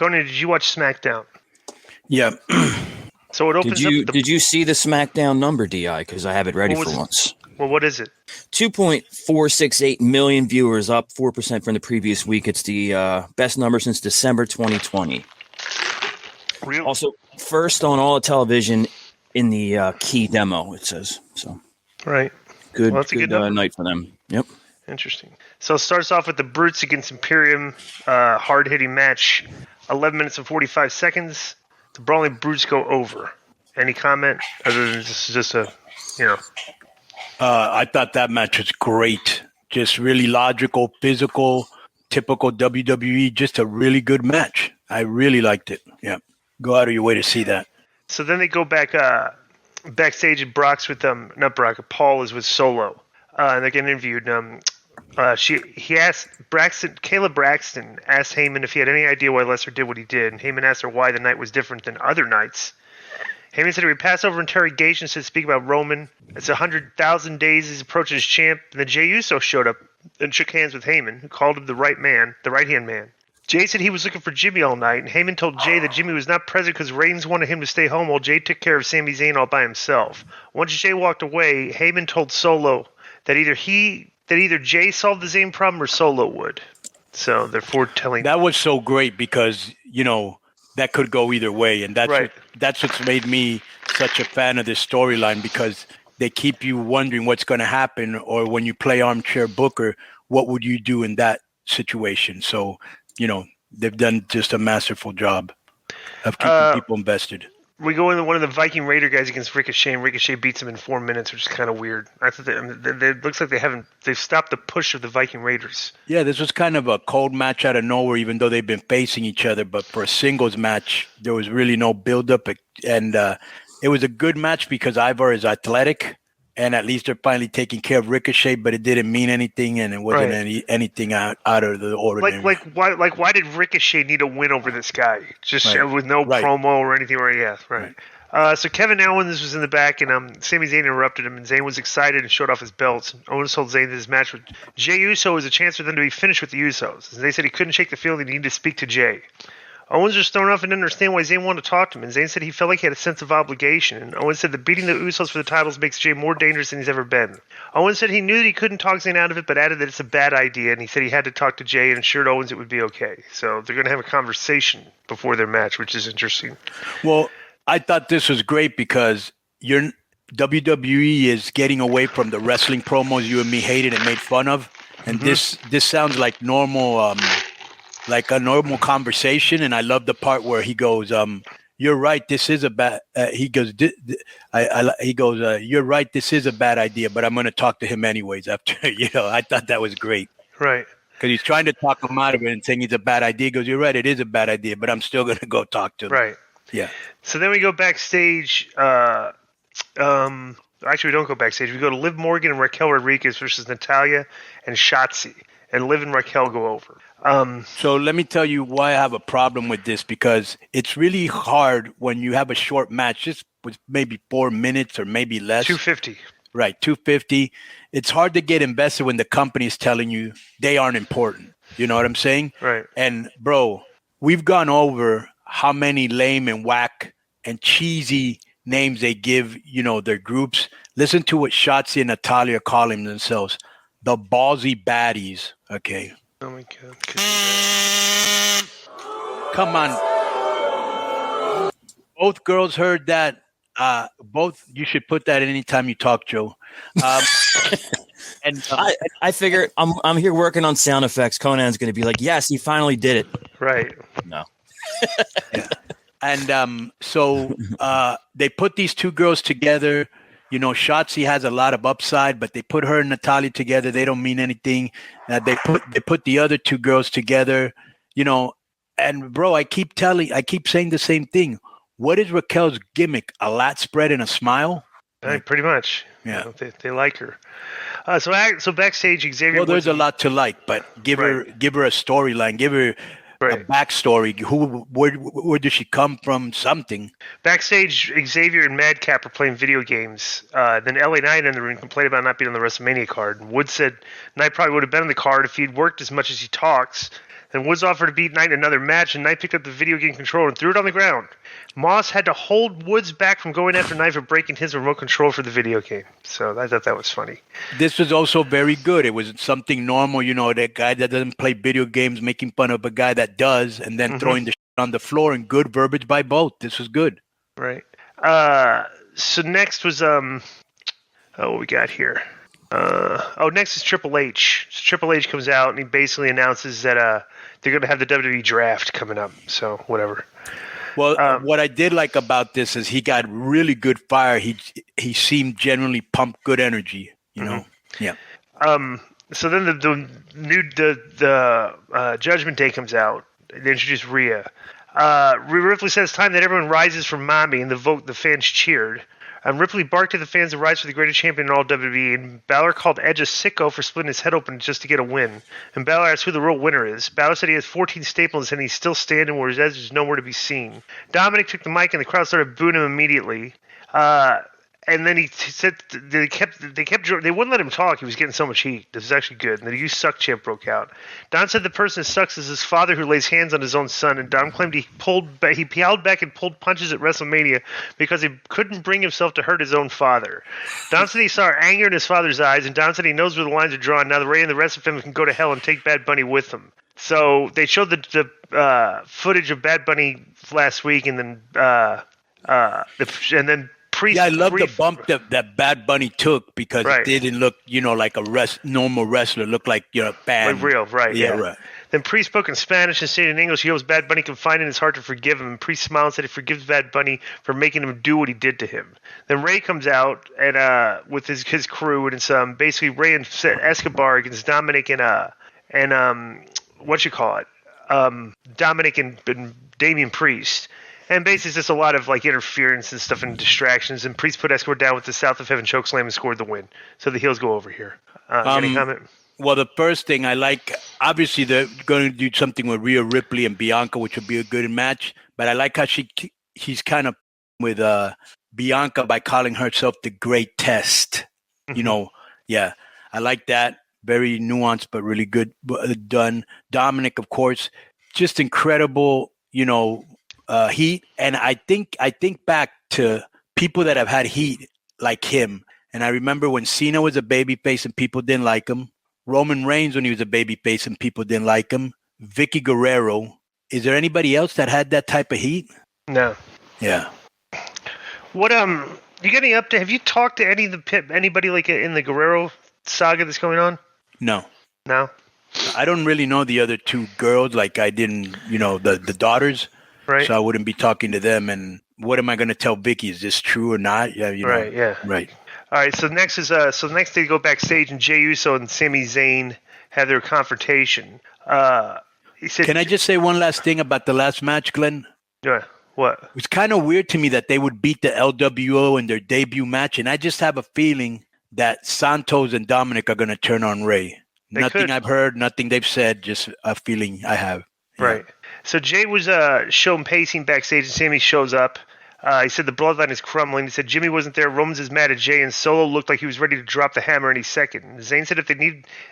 Konnan, did you watch SmackDown? Yeah. So it opens up. Did you see the SmackDown number, DI? Because I have it ready for once. Well, what is it? 2.468 million viewers, up 4% from the previous week. It's the best number since December 2020. Real? Also, first on all television in the key demo, it says. So, right. Good, well, that's good, a good night for them. Yep. Interesting. So it starts off with the Brutes against Imperium. Hard-hitting match. 11 minutes and 45 seconds. The Brawling Brutes go over. Any comment? Other than this is just a, I thought that match was great. Just really logical, physical, typical WWE. Just a really good match. I really liked it. Yeah. Go out of your way to see that. So then they go back backstage and Brock's with them. Not Brock. Paul is with Solo. And they're getting interviewed. He asked Kayla Braxton asked Heyman if he had any idea why Lesnar did what he did, and Heyman asked her why the night was different than other nights. Heyman said he would pass over interrogation to speak about Roman. It's 100,000 days he's approaching his champ, and then Jey Uso showed up and shook hands with Heyman, who called him the right-hand man. Jey said he was looking for Jimmy all night, and Heyman told Jey that Jimmy was not present because Reigns wanted him to stay home while Jey took care of Sami Zayn all by himself. Once Jey walked away, Heyman told Solo that either Jey solved the Zayn problem or Solo would. So they're foretelling. That was so great because, that could go either way. And that's what's made me such a fan of this storyline, because they keep you wondering what's going to happen, or when you play armchair booker, what would you do in that situation? So, they've done just a masterful job of keeping people invested. We go into one of the Viking Raider guys against Ricochet, and Ricochet beats him in 4 minutes, which is kind of weird. I thought it looks like they've stopped the push of the Viking Raiders. Yeah, this was kind of a cold match out of nowhere, even though they've been facing each other. But for a singles match, there was really no build-up, and it was a good match because Ivar is athletic, and at least they're finally taking care of Ricochet. But it didn't mean anything, and it wasn't anything out of the ordinary. Why did Ricochet need a win over this guy? Just with no promo or anything. So Kevin Owens was in the back, and Sami Zayn interrupted him, and Zayn was excited and showed off his belts. Owens told Zayn that his match with Jey Uso was a chance for them to be finished with the Usos. And they said he couldn't shake the feeling he needed to speak to Jey. Owens was thrown off and didn't understand why Zayn wanted to talk to him, and Zayn said he felt like he had a sense of obligation, and Owens said that beating the Usos for the titles makes Jey more dangerous than he's ever been. Owens said he knew that he couldn't talk Zayn out of it, but added that it's a bad idea, and he said he had to talk to Jey and assured Owens it would be okay. So they're going to have a conversation before their match, which is interesting. Well, I thought this was great because WWE is getting away from the wrestling promos you and me hated and made fun of, and this sounds like normal... like a normal conversation, and I love the part where he goes, "You're right. This is a bad." He goes, "You're right. This is a bad idea, but I'm going to talk to him anyways." After I thought that was great, right? Because he's trying to talk him out of it and saying it's a bad idea. He goes, "You're right. It is a bad idea, but I'm still going to go talk to him." Right. Yeah. So then we go backstage. Actually, we don't go backstage. We go to Liv Morgan and Raquel Rodriguez versus Natalya and Shotzi, and Liv and Raquel go over. So let me tell you why I have a problem with this, because it's really hard when you have a short match, just with maybe 4 minutes or maybe less. 250. Right, 250. It's hard to get invested when the company is telling you they aren't important. You know what I'm saying? Right. And, bro, we've gone over how many lame and whack and cheesy names they give, their groups. Listen to what Shotzi and Natalya are calling themselves. The ballsy baddies, okay? Oh my God! Come on. Both girls heard that. You should put that anytime you talk, Joe. And I figure I'm here working on sound effects. Konnan's going to be like, "Yes, he finally did it." Right. No. Yeah. And so they put these two girls together. Shotzi has a lot of upside, but they put her and Natalya together. They don't mean anything. They put the other two girls together, and bro, I keep saying the same thing. What is Raquel's gimmick? A lat spread and a smile? Pretty much. Yeah. They like her. So backstage, Xavier. Well, there's a lot to like, but give her a storyline. Give her a backstory. Where does she come from? Something. Backstage, Xavier and Madcap are playing video games. Then LA Knight in the room complained about not being on the WrestleMania card. Wood said Knight probably would have been on the card if he'd worked as much as he talks. Then Woods offered to beat Knight in another match, and Knight picked up the video game controller and threw it on the ground. Moss had to hold Woods back from going after Knight for breaking his remote control for the video game. So I thought that was funny. This was also very good. It was something normal, that guy that doesn't play video games making fun of a guy that does, and then throwing the shit on the floor, and good verbiage by both. This was good. Right. So next was what we got here. Next is Triple H. So Triple H comes out and he basically announces that they're going to have the WWE draft coming up. So whatever. Well, what I did like about this is he got really good fire. He seemed generally pumped good energy. You know. Yeah. So then the Judgment Day comes out. They introduce Rhea. Rhea Ripley says it's time that everyone rises for Mommy, and the fans cheered. Ripley barked at the fans to rise for the greatest champion in all WWE, and Balor called Edge a sicko for splitting his head open just to get a win. And Balor asked who the real winner is. Balor said he has 14 staples and he's still standing, whereas Edge is nowhere to be seen. Dominic took the mic and the crowd started booing him immediately. And then he said they wouldn't let him talk. He was getting so much heat. This is actually good. And the "You Suck" chant broke out. Don said the person who sucks is his father who lays hands on his own son. And Don claimed he howled back and pulled punches at WrestleMania because he couldn't bring himself to hurt his own father. Don said he saw anger in his father's eyes. And Don said he knows where the lines are drawn. Now the Ray and the rest of them can go to hell and take Bad Bunny with them. So they showed the footage of Bad Bunny last week, and then Priest. Yeah, I love the bump that Bad Bunny took because it didn't look, like a normal wrestler. It looked like a fan. Like real, right? Yeah, right. Then Priest spoke in Spanish and stated in English he hopes Bad Bunny can find in his heart to forgive him. And Priest smiled and said he forgives Bad Bunny for making him do what he did to him. Then Ray comes out and with his crew, and it's basically Ray and Escobar against Dominic and Dominic and Damian Priest. And basically, it's just a lot of interference and stuff and distractions. And Priest put Escobar down with the South of Heaven chokeslam and scored the win. So the heels go over here. Any comment? Well, the first thing I like, obviously, they're going to do something with Rhea Ripley and Bianca, which would be a good match. But I like how he's kind of with Bianca by calling herself the Great Test. Yeah, I like that. Very nuanced, but really good done. Dominic, of course, just incredible. Heat, and I think back to people that have had heat like him, and I remember when Cena was a babyface and people didn't like him. Roman Reigns when he was a babyface and people didn't like him. Vicky Guerrero. Is there anybody else that had that type of heat? No. Yeah. What you got any update? Have you talked to anybody in the Guerrero saga that's going on? No. No. I don't really know the other two girls. Like I didn't, the daughters. Right. So I wouldn't be talking to them. And what am I going to tell Vicky? Is this true or not? Yeah, Right. Yeah. Right. All right. So next is next they go backstage and Jey Uso and Sami Zayn have their confrontation. He said, "Can I just say one last thing about the last match, Glenn?" Yeah. What? It's kind of weird to me that they would beat the LWO in their debut match, and I just have a feeling that Santos and Dominic are going to turn on Ray. Nothing I've heard, nothing they've said, just a feeling I have. Yeah. Right. So Jay was shown pacing backstage, and Sammy shows up. He said the bloodline is crumbling. He said Jimmy wasn't there. Roman's is mad at Jay, and Solo looked like he was ready to drop the hammer any second. And Zayn said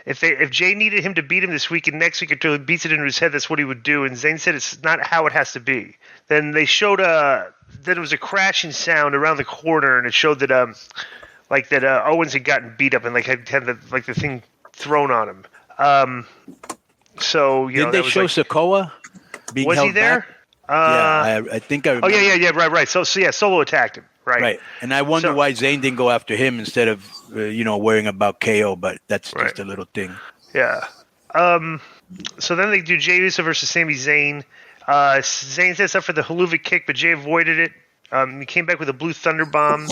if Jay needed him to beat him this week and next week until he beats it into his head, that's what he would do. And Zayn said it's not how it has to be. Then they showed that it was a crashing sound around the corner, and it showed that Owens had gotten beat up and had the thing thrown on him. So did they show Sikoa? Was he there? I think I remember. Oh, yeah, right. So Solo attacked him, right? Right, and I wonder why Zayn didn't go after him instead of, worrying about KO, but that's just a little thing. Yeah. So then they do Jey Uso versus Sami Zayn. Zayn sets up for the Helluva Kick, but Jey avoided it. He came back with a Blue Thunder Bomb,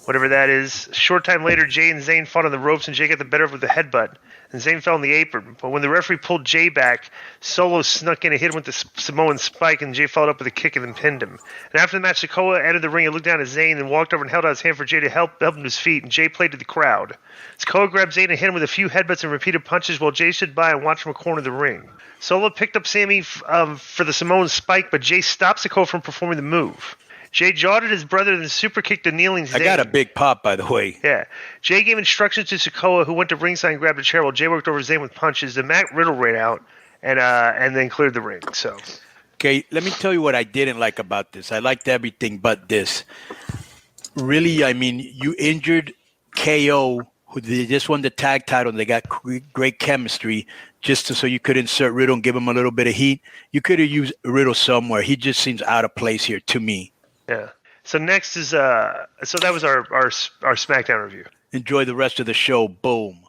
whatever that is. A short time later, Jey and Zayn fought on the ropes, and Jey got the better of it with a headbutt. And Zayn fell on the apron. But when the referee pulled Jey back, Solo snuck in and hit him with the Samoan spike, and Jey followed up with a kick and then pinned him. And after the match, Sikoa entered the ring and looked down at Zayn and walked over and held out his hand for Jey to help him to his feet, and Jey played to the crowd. Sikoa grabbed Zayn and hit him with a few headbutts and repeated punches while Jey stood by and watched from a corner of the ring. Solo picked up Sami for the Samoan spike, but Jey stopped Sikoa from performing the move. Jey jawed at his brother and super kicked a kneeling Zayn. I got a big pop, by the way. Yeah. Jey gave instructions to Sikoa, who went to ringside and grabbed a chair while Jey worked over Zayn with punches. Then Matt Riddle ran out, and then cleared the ring. So Okay, let me tell you what I didn't like about this. I liked everything but this. Really, I mean, you injured KO, who they just won the tag title, and they got great chemistry. So you could insert Riddle and give him a little bit of heat. You could have used Riddle somewhere. He just seems out of place here to me. yeah. So next is so that was our SmackDown review. Enjoy the rest of the show. Boom.